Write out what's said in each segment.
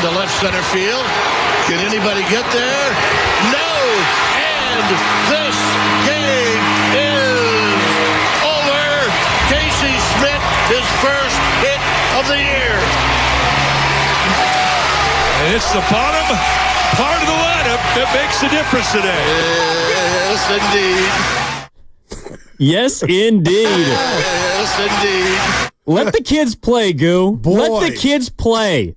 to left center field. Can anybody get there? No! And this game is over. Casey Schmidt, his first hit of the year. And it's the bottom part of the lineup that makes the difference today. Yes, indeed. Yes, indeed. Yes, indeed. Let the kids play, Goo. Boy. Let the kids play.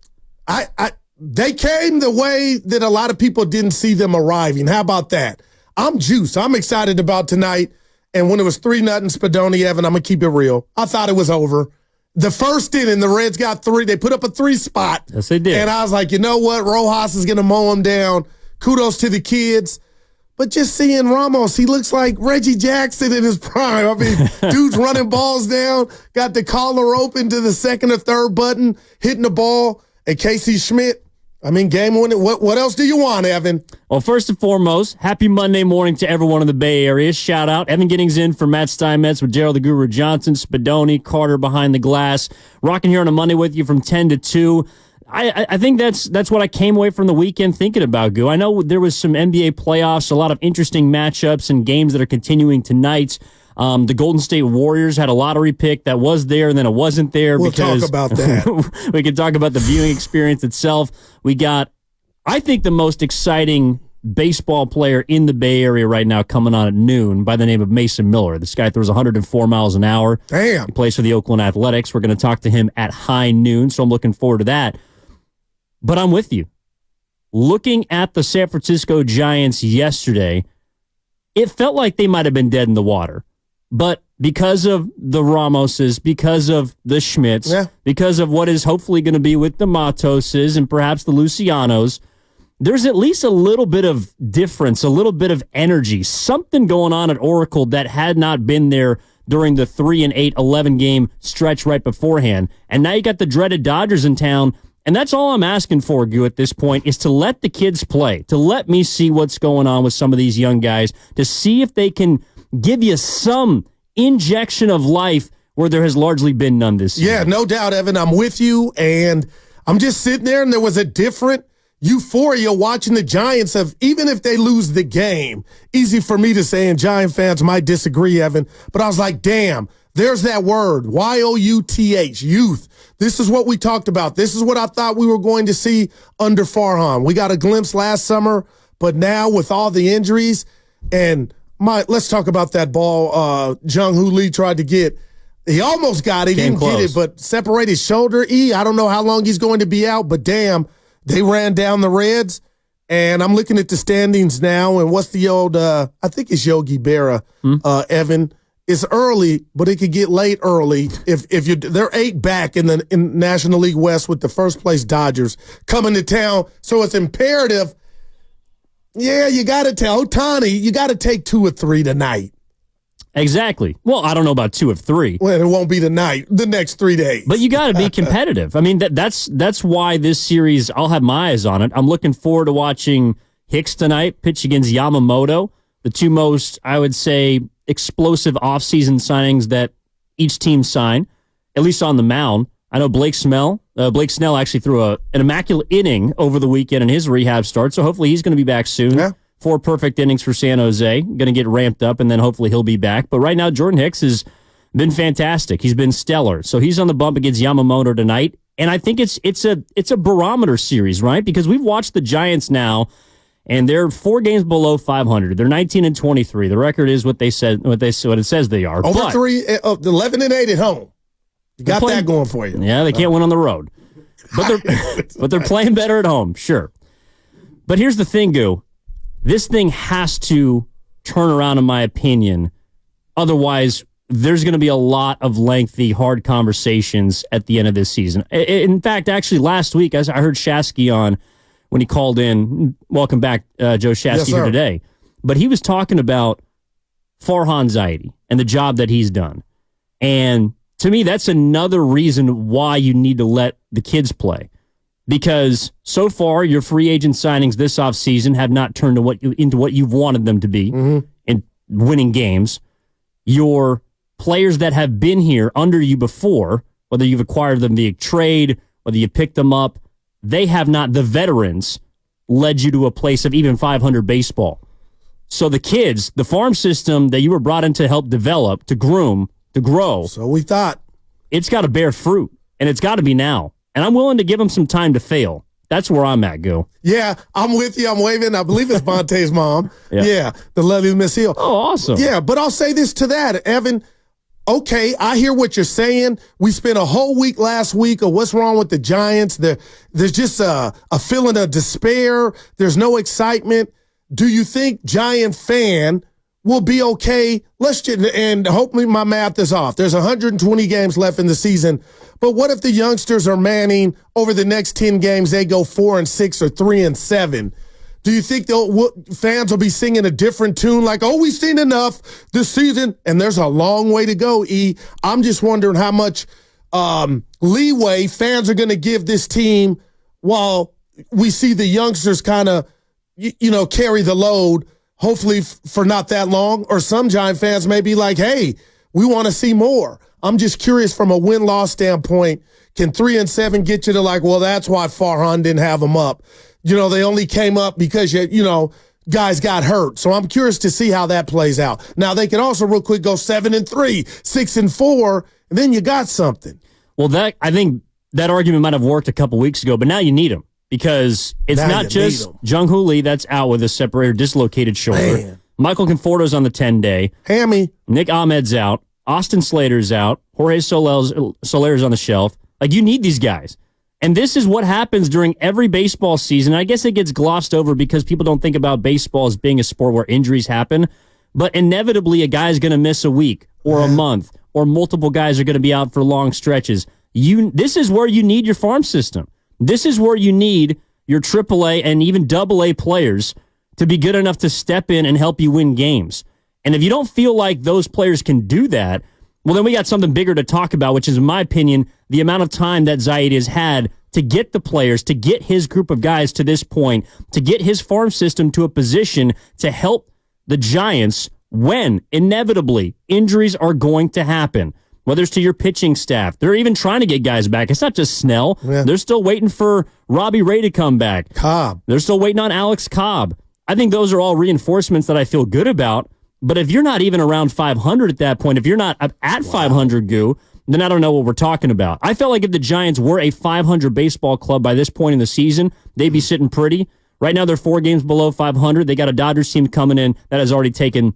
They came the way that a lot of people didn't see them arriving. How about that? I'm juiced. I'm excited about tonight. And when it was 3-0 Spadoni, Evan, I'm going to keep it real. I thought it was over. The first inning, the Reds got 3. They put up a 3 spot. Yes, they did. And I was like, you know what? Rojas is going to mow them down. Kudos to the kids. But just seeing Ramos, he looks like Reggie Jackson in his prime. I mean, dude's running balls down, got the collar open to the second or third button, hitting the ball. And Casey Schmidt, I mean, game winning. What else do you want, Evan? Well, first and foremost, happy Monday morning to everyone in the Bay Area. Shout out. Evan Giddings in for Matt Steinmetz with Gerald the Guru Johnson, Spadoni, Carter behind the glass. Rocking here on a Monday with you from 10 to 2. I think that's what I came away from the weekend thinking about, Goo. I know there was some NBA playoffs, a lot of interesting matchups and games that are continuing tonight. The Golden State Warriors had a lottery pick that was there and then it wasn't there. We'll talk about that. We can talk about the viewing experience itself. We got, I think, the most exciting baseball player in the Bay Area right now coming on at noon by the name of Mason Miller. This guy throws 104 miles an hour. Damn. He plays for the Oakland Athletics. We're going to talk to him at high noon, so I'm looking forward to that. But I'm with you. Looking at the San Francisco Giants yesterday, it felt like they might have been dead in the water. But because of the Ramoses, because of the Schmidts, because of what is hopefully going to be with the Matoses and perhaps the Lucianos, there's at least a little bit of difference, a little bit of energy, something going on at Oracle that had not been there during the 3-8, 11-game stretch right beforehand. And now you got the dreaded Dodgers in town. And that's all I'm asking for, Goo, at this point, is to let the kids play, to let me see what's going on with some of these young guys, to see if they can give you some injection of life where there has largely been none this season. Yeah, no doubt, Evan. I'm with you, and I'm just sitting there, and there was a different euphoria watching the Giants of, even if they lose the game, easy for me to say, and Giant fans might disagree, Evan, but I was like, damn, there's that word, Y-O-U-T-H, youth. This is what we talked about. This is what I thought we were going to see under Farhan. We got a glimpse last summer, but now with all the injuries, and let's talk about that ball Jung-Hoo Lee tried to get. He almost got it. He didn't get it, but separated his shoulder. I don't know how long he's going to be out, but damn, they ran down the Reds. And I'm looking at the standings now, and what's the old, I think it's Yogi Berra, Evan. It's early, but it could get late early. If they're 8 back in National League West with the first place Dodgers coming to town. So it's imperative. Yeah, you got to tell Ohtani, you got to take 2 or 3 tonight. Exactly. Well, I don't know about 2 of 3. Well, it won't be tonight, the next 3 days. But you got to be competitive. I mean, that's why this series, I'll have my eyes on it. I'm looking forward to watching Hicks tonight pitch against Yamamoto, the two most, I would say, explosive offseason signings that each team signed, at least on the mound. I know Blake Snell actually threw an immaculate inning over the weekend in his rehab start, so hopefully he's going to be back soon. Yeah. 4 perfect innings for San Jose. Going to get ramped up, and then hopefully he'll be back. But right now, Jordan Hicks has been fantastic. He's been stellar. So he's on the bump against Yamamoto tonight, and I think it's a barometer series, right? Because we've watched the Giants now, and they're 4 games below 500. They're 19-23. The record is what it says they are. Over 11-8 at home. You got that going for you. Yeah, they can't win on the road. But they're playing better at home, sure. But here's the thing, Goo. This thing has to turn around, in my opinion. Otherwise, there's going to be a lot of lengthy, hard conversations at the end of this season. In fact, actually, last week, I heard Shasky on when he called in. Welcome back, Joe Shasky, here today. But he was talking about Farhan Zaidi and the job that he's done. And to me, that's another reason why you need to let the kids play. Because so far, your free agent signings this offseason have not turned into what you've wanted them to be in winning games. Your players that have been here under you before, whether you've acquired them via trade, whether you picked them up, they have not, the veterans, led you to a place of even 500 baseball. So the kids, the farm system that you were brought in to help develop, to groom, to grow. So we thought. It's got to bear fruit, and it's got to be now. And I'm willing to give them some time to fail. That's where I'm at, Go. Yeah, I'm with you. I'm waving. I believe it's Monte's mom. Yeah, the lovely Miss Hill. Oh, awesome. Yeah, but I'll say this to that, Evan. Okay, I hear what you're saying. We spent a whole week last week of what's wrong with the Giants. There's just a feeling of despair. There's no excitement. Do you think Giant fan will be okay? And hopefully my math is off. There's 120 games left in the season. But what if the youngsters are manning over the next 10 games, they go 4-6 or 3-7? Do you think fans will be singing a different tune like, oh, we've seen enough this season? And there's a long way to go, E. I'm just wondering how much leeway fans are going to give this team while we see the youngsters kind of, carry the load, hopefully for not that long. Or some Giant fans may be like, hey, we want to see more. I'm just curious from a win-loss standpoint, can 3-7 get you to like, well, that's why Farhan didn't have them up. They only came up because, guys got hurt. So I'm curious to see how that plays out. Now, they could also real quick go 7-3, 6-4, and then you got something. Well, I think that argument might have worked a couple weeks ago, but now you need them because it's Now not you just need 'em. Jung-Hoo Lee that's out with a separated, dislocated shoulder. Man. Michael Conforto's on the 10-day. Hammy. Nick Ahmed's out. Austin Slater's out. Jorge Soler's on the shelf. Like, you need these guys. And this is what happens during every baseball season. I guess it gets glossed over because people don't think about baseball as being a sport where injuries happen. But inevitably, a guy's going to miss a week or a month, or multiple guys are going to be out for long stretches. This is where you need your farm system. This is where you need your AAA and even AA players to be good enough to step in and help you win games. And if you don't feel like those players can do that, well, then we got something bigger to talk about, which is, in my opinion, the amount of time that Zaidi has had to get the players, to get his group of guys to this point, to get his farm system to a position to help the Giants when, inevitably, injuries are going to happen. Whether it's to your pitching staff. They're even trying to get guys back. It's not just Snell. Yeah. They're still waiting for Robbie Ray to come back. Cobb. They're still waiting on Alex Cobb. I think those are all reinforcements that I feel good about. But if you're not even around 500 at that point, if you're not at 500, Goo, then I don't know what we're talking about. I felt like if the Giants were a 500 baseball club by this point in the season, they'd be sitting pretty. Right now, they're 4 games below 500. They got a Dodgers team coming in that has already taken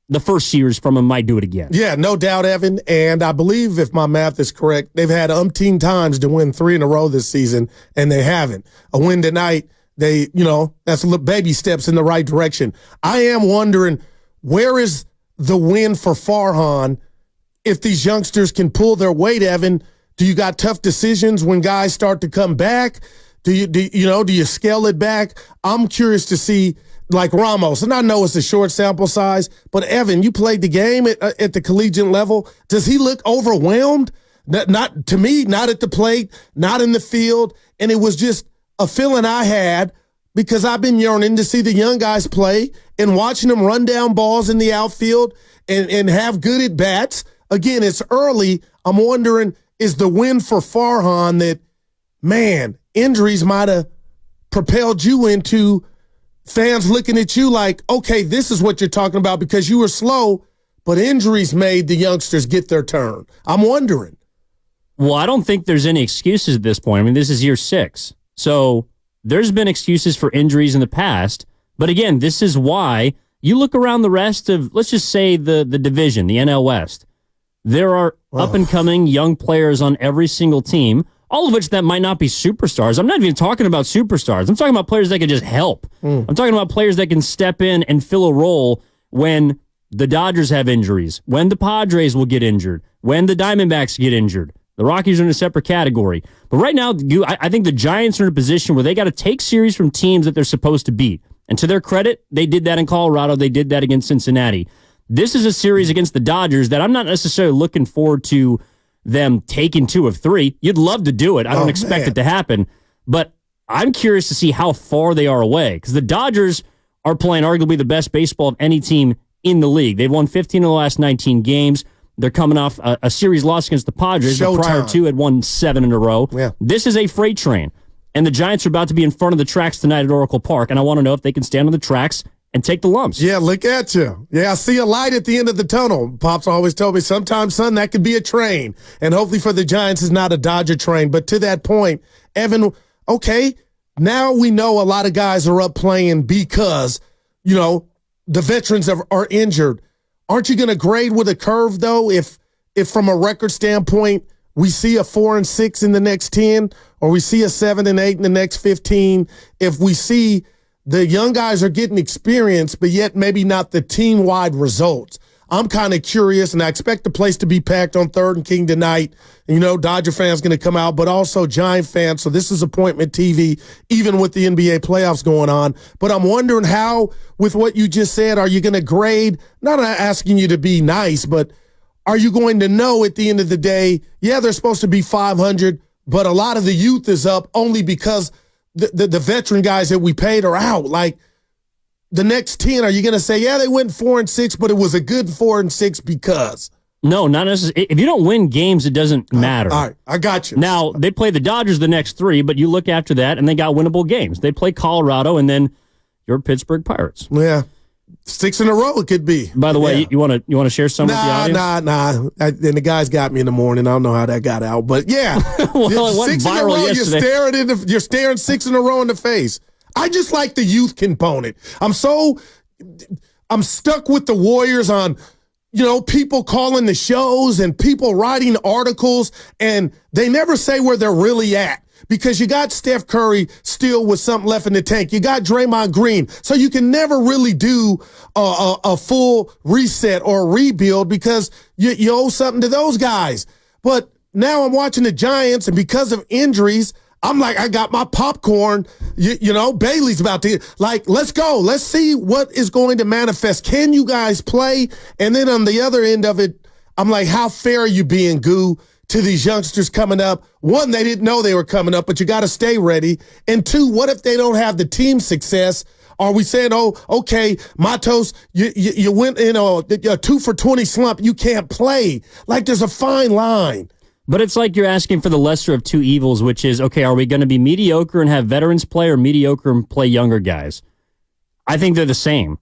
the first series from them, might do it again. Yeah, no doubt, Evan. And I believe, if my math is correct, they've had umpteen times to win 3 in a row this season, and they haven't. A win tonight, that's baby steps in the right direction. I am wondering, where is the win for Farhan if these youngsters can pull their weight, Evan? Do you got tough decisions when guys start to come back? Do you scale it back? I'm curious to see, like Ramos, and I know it's a short sample size, but Evan, you played the game at the collegiate level. Does he look overwhelmed? Not to me, not at the plate, not in the field. And it was just a feeling I had because I've been yearning to see the young guys play and watching them run down balls in the outfield and have good at bats. Again, it's early. I'm wondering, is the win for Farhan that, man, injuries might have propelled you into fans looking at you like, okay, this is what you're talking about because you were slow, but injuries made the youngsters get their turn. I'm wondering. Well, I don't think there's any excuses at this point. I mean, this is year 6. So there's been excuses for injuries in the past. But again, this is why you look around the rest of, let's just say, the division, the NL West. There are up-and-coming young players on every single team, all of which that might not be superstars. I'm not even talking about superstars. I'm talking about players that can just help. I'm talking about players that can step in and fill a role when the Dodgers have injuries, when the Padres will get injured, when the Diamondbacks get injured. The Rockies are in a separate category. But right now, I think the Giants are in a position where they got to take series from teams that they're supposed to beat. And to their credit, they did that in Colorado. They did that against Cincinnati. This is a series against the Dodgers that I'm not necessarily looking forward to them taking 2 of 3. You'd love to do it. I don't expect it to happen. But I'm curious to see how far they are away because the Dodgers are playing arguably the best baseball of any team in the league. They've won 15 of the last 19 games. They're coming off a series loss against the Padres. But prior to had won 7 in a row. Yeah. This is a freight train. And the Giants are about to be in front of the tracks tonight at Oracle Park, and I want to know if they can stand on the tracks and take the lumps. Yeah, look at you. Yeah, I see a light at the end of the tunnel. Pops always told me sometimes, son, that could be a train. And hopefully for the Giants, it's not a Dodger train. But to that point, Evan, okay, now we know a lot of guys are up playing because, the veterans are injured. Aren't you going to grade with a curve, though, if from a record standpoint, we see a 4-6 in the next 10, or we see a 7-8 in the next 15, if we see the young guys are getting experience, but yet maybe not the team-wide results. I'm kind of curious, and I expect the place to be packed on 3rd and King tonight. Dodger fans going to come out, but also Giant fans. So this is appointment TV, even with the NBA playoffs going on. But I'm wondering how, with what you just said, are you going to grade? Not asking you to be nice, but are you going to know at the end of the day, yeah, they're supposed to be 500, but a lot of the youth is up only because the veteran guys that we paid are out. Like the next 10, are you going to say, yeah, they went 4-6, but it was a good 4-6 because? No, not necessarily. If you don't win games, it doesn't matter. All right, I got you. Now, they play the Dodgers the next 3, but you look after that, and they got winnable games. They play Colorado, and then your Pittsburgh Pirates. Yeah. 6 in a row it could be. By the way, you want to share some with the audience? Nah. And the guys got me in the morning. I don't know how that got out, but yeah. Well, it went 6 in a viral row, yesterday. you're staring 6 in a row in the face. I just like the youth component. I'm stuck with the Warriors on, people calling the shows and people writing articles, and they never say where they're really at. Because you got Steph Curry still with something left in the tank. You got Draymond Green. So you can never really do a full reset or a rebuild because you owe something to those guys. But now I'm watching the Giants, and because of injuries, I'm like, I got my popcorn. Bailey's about to, let's go. Let's see what is going to manifest. Can you guys play? And then on the other end of it, I'm like, how fair are you being, Goo, to these youngsters coming up? One, they didn't know they were coming up, but you got to stay ready. And 2, what if they don't have the team success? Are we saying, oh, okay, Matos, you went in a 2 for 20 slump. You can't play. Like, there's a fine line. But it's like you're asking for the lesser of 2 evils, which is, okay, are we going to be mediocre and have veterans play, or mediocre and play younger guys? I think they're the same.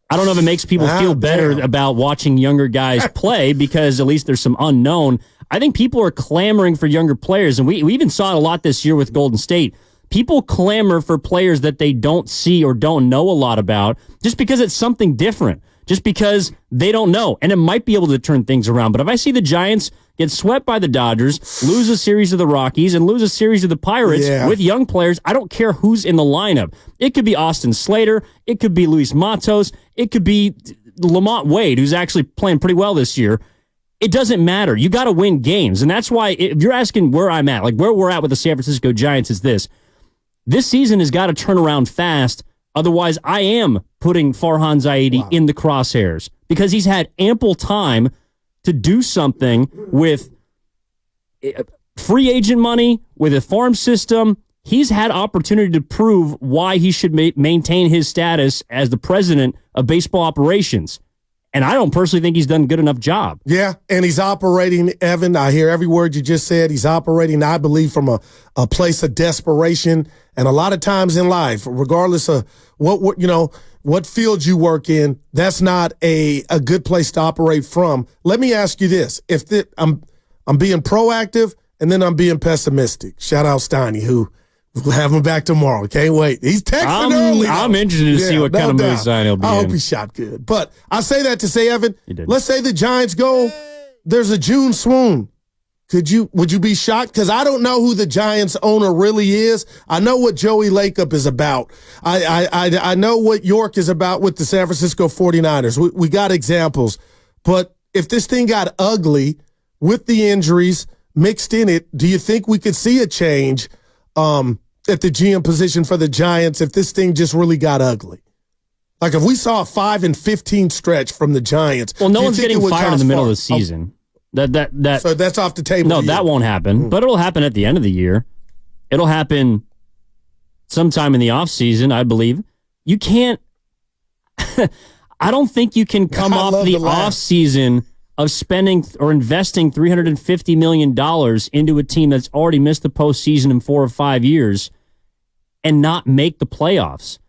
I don't know if it makes people feel better about watching younger guys play because at least there's some unknown. I think people are clamoring for younger players, and we even saw it a lot this year with Golden State. People clamor for players that they don't see or don't know a lot about just because it's something different, just because they don't know, and it might be able to turn things around. But if I see the Giants get swept by the Dodgers, lose a series of the Rockies, and lose a series of the Pirates with young players, I don't care who's in the lineup. It could be Austin Slater. It could be Luis Matos. It could be Lamont Wade, who's actually playing pretty well this year. It doesn't matter. You got to win games. And that's why, if you're asking where I'm at, like where we're at with the San Francisco Giants is this. This season has got to turn around fast. Otherwise, I am putting Farhan Zaidi in the crosshairs because he's had ample time to do something with free agent money, with a farm system. He's had opportunity to prove why he should maintain his status as the president of baseball operations. And I don't personally think he's done a good enough job. Yeah, and he's operating, Evan, I hear every word you just said. He's operating, I believe, from a place of desperation. And a lot of times in life, regardless of what field you work in, that's not a good place to operate from. Let me ask you this. I'm being proactive, and then I'm being pessimistic. Shout out Steiny, who we'll have him back tomorrow. Can't wait. He's texting early. I'm interested to see what kind of movie sign he'll be I in. hope he shot good. But I say that to say, Evan, did. let's say the Giants go, there's a June swoon. Would you be shocked? Because I don't know who the Giants owner really is. I know what Joey Lacob is about. I know what York is about with the San Francisco 49ers. We got examples. But if this thing got ugly with the injuries mixed in it, do you think we could see a change at the GM position for the Giants if this thing just really got ugly? Like if we saw a 5-15 stretch from the Giants. Well, no one's getting fired in the middle of the season. So that's off the table. No, that won't happen. But it'll happen at the end of the year. It'll happen sometime in the offseason, I believe. You can't I don't think you can come off the offseason of spending or investing $350 million into a team that's already missed the postseason in 4 or 5 years and not make the playoffs.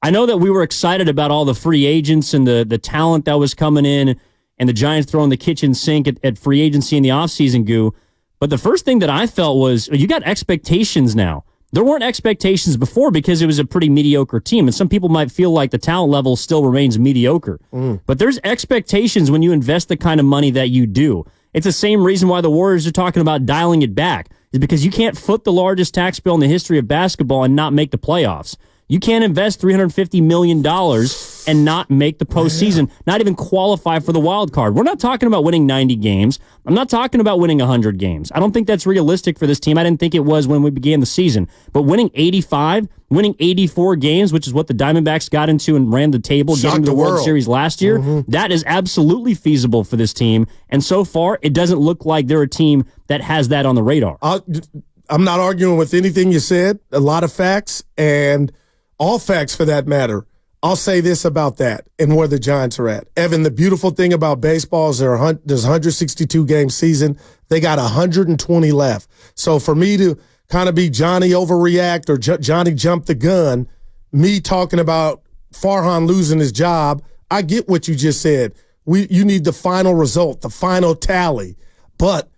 I know that we were excited about all the free agents and the talent that was coming in and the Giants throwing the kitchen sink at free agency in the offseason, Goo. But the first thing that I felt was you got expectations now. There weren't expectations before because it was a pretty mediocre team. And some people might feel like the talent level still remains mediocre. But there's expectations when you invest the kind of money that you do. It's the same reason why the Warriors are talking about dialing it back, is because you can't foot the largest tax bill in the history of basketball and not make the playoffs. You can't invest $350 million and not make the postseason, not even qualify for the wild card. We're not talking about winning 90 games. I'm not talking about winning 100 games. I don't think that's realistic for this team. I didn't think it was when we began the season. But winning 85, winning 84 games, which is what the Diamondbacks got into and ran the table, getting the World Series last year, that is absolutely feasible for this team. And so far, it doesn't look like they're a team that has that on the radar. I'm not arguing with anything you said. A lot of facts, and all facts for that matter. I'll say this about that and where the Giants are at. Evan, the beautiful thing about baseball is there's 162 game season. They got 120 left. So for me to kind of be Johnny overreact or Johnny jump the gun, me talking about Farhan losing his job, I get what you just said. You need the final result, the final tally. But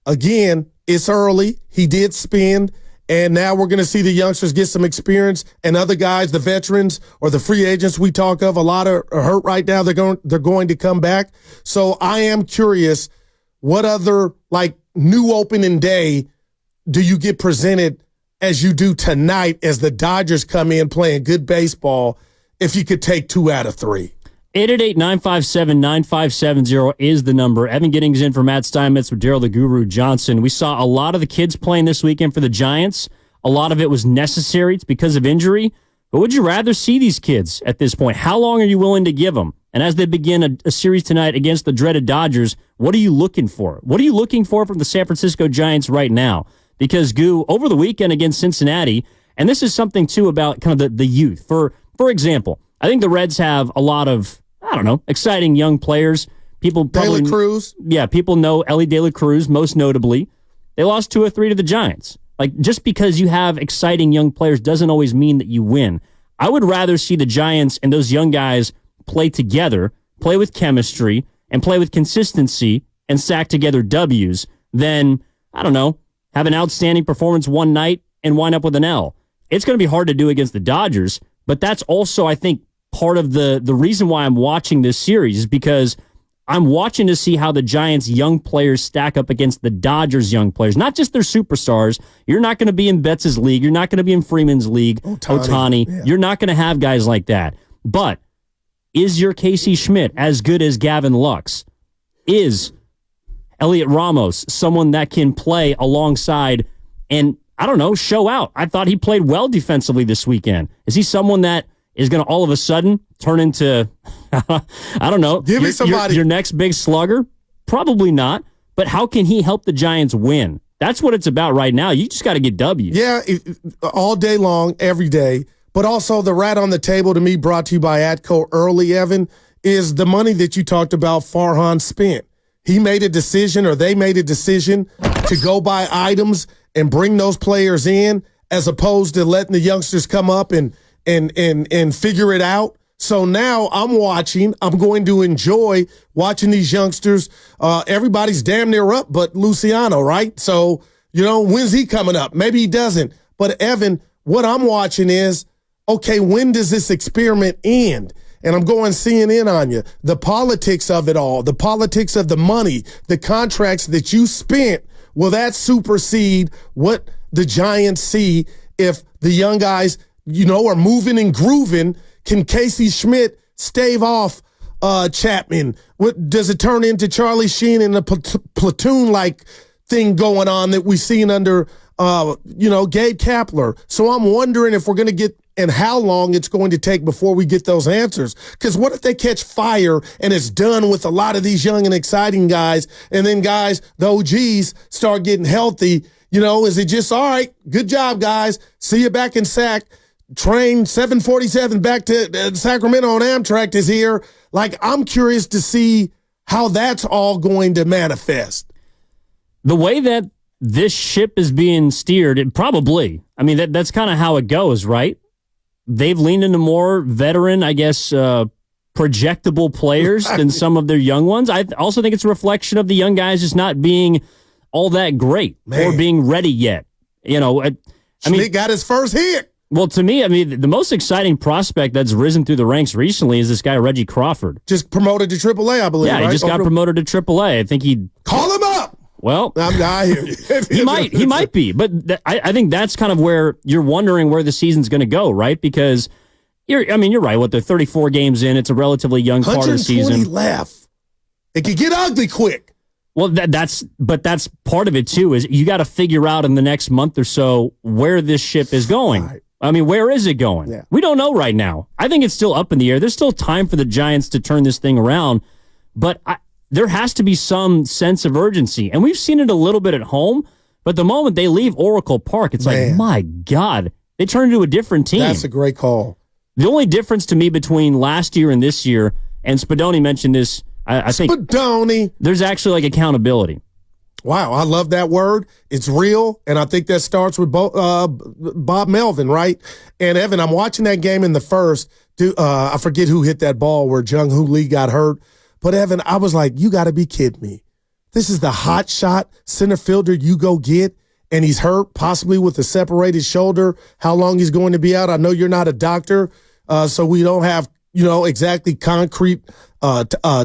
again, it's early. He did spend. And now we're going to see the youngsters get some experience, and other guys, the veterans or the free agents we talk of, a lot are hurt right now. They're going to come back. So I am curious, what other new opening day do you get presented as you do tonight as the Dodgers come in playing good baseball? If you could take 2 out of 3. 888-957-9570 is the number. Evan Giddings in for Matt Steinmetz with Daryl the Guru Johnson. We saw a lot of the kids playing this weekend for the Giants. A lot of it was necessary. It's because of injury. But would you rather see these kids at this point? How long are you willing to give them? And as they begin a series tonight against the dreaded Dodgers, what are you looking for? What are you looking for from the San Francisco Giants right now? Because, Goo, over the weekend against Cincinnati, and this is something, too, about kind of the youth. For example, I think the Reds have a lot of, exciting young players. People probably, De La Cruz. Yeah, people know Ellie De La Cruz, most notably. They lost 2 or 3 to the Giants. Just because you have exciting young players doesn't always mean that you win. I would rather see the Giants and those young guys play together, play with chemistry, and play with consistency and stack together W's than, have an outstanding performance one night and wind up with an L. It's going to be hard to do against the Dodgers, but that's also, I think, part of the reason why I'm watching this series is because I'm watching to see how the Giants' young players stack up against the Dodgers' young players, not just their superstars. You're not going to be in Betts' league. You're not going to be in Freeman's league, Ohtani. Yeah. You're not going to have guys like that. But is your Casey Schmidt as good as Gavin Lux? Is Elliot Ramos someone that can play alongside and, show out? I thought he played well defensively this weekend. Is he someone that is going to all of a sudden turn into, Give me somebody. Your next big slugger? Probably not. But how can he help the Giants win? That's what it's about right now. You just got to get W's. Yeah, all day long, every day. But also the rat on the table to me, brought to you by Atco early, Evan, is the money that you talked about Farhan spent. He made a decision, or they made a decision, to go buy items and bring those players in, as opposed to letting the youngsters come up and figure it out. So now I'm going to enjoy watching these youngsters. Everybody's damn near up but Luciano, right? So, when's he coming up? Maybe he doesn't. But Evan, what I'm watching is, okay, when does this experiment end? And I'm going CNN on you. The politics of it all, the politics of the money, the contracts that you spent, will that supersede what the Giants see if the young guys are moving and grooving? Can Casey Schmidt stave off Chapman? What does it turn into? Charlie Sheen and a platoon-like thing going on that we've seen under, Gabe Kapler. So I'm wondering if we're going to get, and how long it's going to take before we get those answers. Because what if they catch fire and it's done with a lot of these young and exciting guys, and then guys, the OGs, start getting healthy? Is it just, all right, good job, guys, see you back in SAC, train 747 back to Sacramento on Amtrak is here. I'm curious to see how that's all going to manifest. The way that this ship is being steered. Probably. I mean, that's kind of how it goes, right? They've leaned into more veteran, I guess, projectable players than some of their young ones. I also think it's a reflection of the young guys just not being all that great or being ready yet. You know, I mean, Schmidt got his first hit. Well, to me, I mean, the most exciting prospect that's risen through the ranks recently is this guy, Reggie Crawford. Just promoted to AAA, I believe. Yeah, he just got promoted to AAA. I think he call him up. Well, I hear you. he might be, but I think that's kind of where you're wondering where the season's going to go, right? Because you're right. What, they're 34 games in. It's a relatively young part of the season. 120 left. It could get ugly quick. Well, that's part of it too. Is you got to figure out in the next month or so where this ship is going. Right. I mean, where is it going? Yeah. We don't know right now. I think it's still up in the air. There's still time for the Giants to turn this thing around, but there has to be some sense of urgency. And we've seen it a little bit at home, but the moment they leave Oracle Park, it's like, my God, they turn into a different team. That's a great call. The only difference to me between last year and this year, and Spadoni mentioned this, I think there's actually like accountability. Wow, I love that word. It's real, and I think that starts with Bob Melvin, right? And Evan, I'm watching that game in the first. I forget who hit that ball where Jung-Hoo Lee got hurt. But, Evan, I was like, you got to be kidding me. This is the hot shot center fielder you go get, and he's hurt, possibly with a separated shoulder. How long he's going to be out? I know you're not a doctor, so we don't have, exactly concrete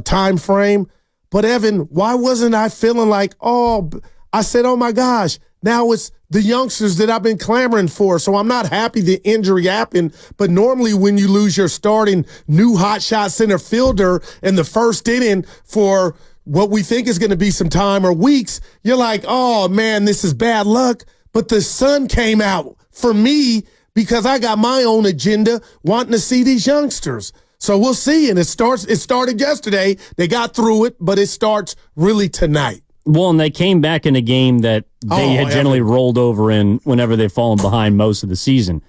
time frame. But, Evan, why wasn't I feeling like, I said, oh, my gosh, now it's the youngsters that I've been clamoring for. So I'm not happy the injury happened. But normally when you lose your starting new hotshot center fielder in the first inning for what we think is going to be some time or weeks, you're like, oh, man, this is bad luck. But the sun came out for me because I got my own agenda wanting to see these youngsters. So we'll see, and it started yesterday. They got through it, but it starts really tonight. Well, and they came back in a game that they had generally rolled over in whenever they've fallen behind most of the season.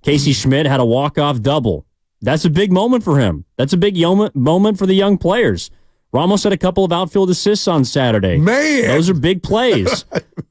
Casey Schmidt had a walk-off double. That's a big moment for him. That's a big moment for the young players. Ramos had a couple of outfield assists on Saturday. Man! Those are big plays.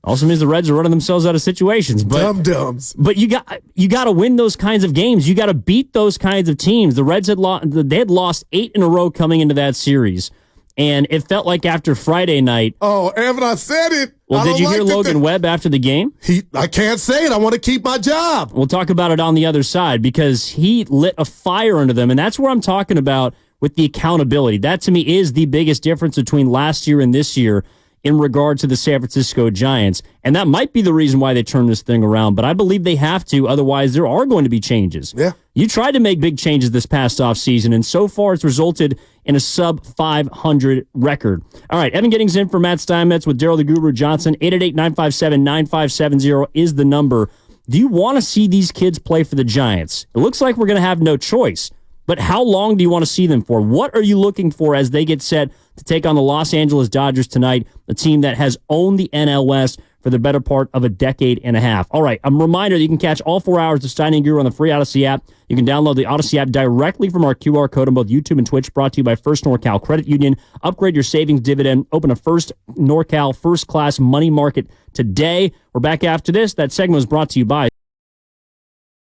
Also means the Reds are running themselves out of situations. Dum-dums. But you got to win those kinds of games. You got to beat those kinds of teams. The Reds had lost 8 in a row coming into that series. And it felt like after Friday night. Oh, Evan, I said it. Well, did you hear Logan Webb after the game? I can't say it. I want to keep my job. We'll talk about it on the other side because he lit a fire under them. And that's where I'm talking about with the accountability. That, to me, is the biggest difference between last year and this year in regard to the San Francisco Giants. And that might be the reason why they turned this thing around. But I believe they have to. Otherwise, there are going to be changes. Yeah. You tried to make big changes this past offseason, and so far it's resulted in a sub-500 record. All right, Evan Giddings in for Matt Steinmetz with Daryl the Guru Johnson. 888-957-9570 is the number. Do you want to see these kids play for the Giants? It looks like we're going to have no choice. But how long do you want to see them for? What are you looking for as they get set to take on the Los Angeles Dodgers tonight, a team that has owned the NL West for the better part of a decade and a half? All right, a reminder that you can catch all 4 hours of Stein & Guru on the free Odyssey app. You can download the Odyssey app directly from our QR code on both YouTube and Twitch, brought to you by First NorCal Credit Union. Upgrade your savings dividend. Open a First NorCal first-class money market today. We're back after this. That segment was brought to you by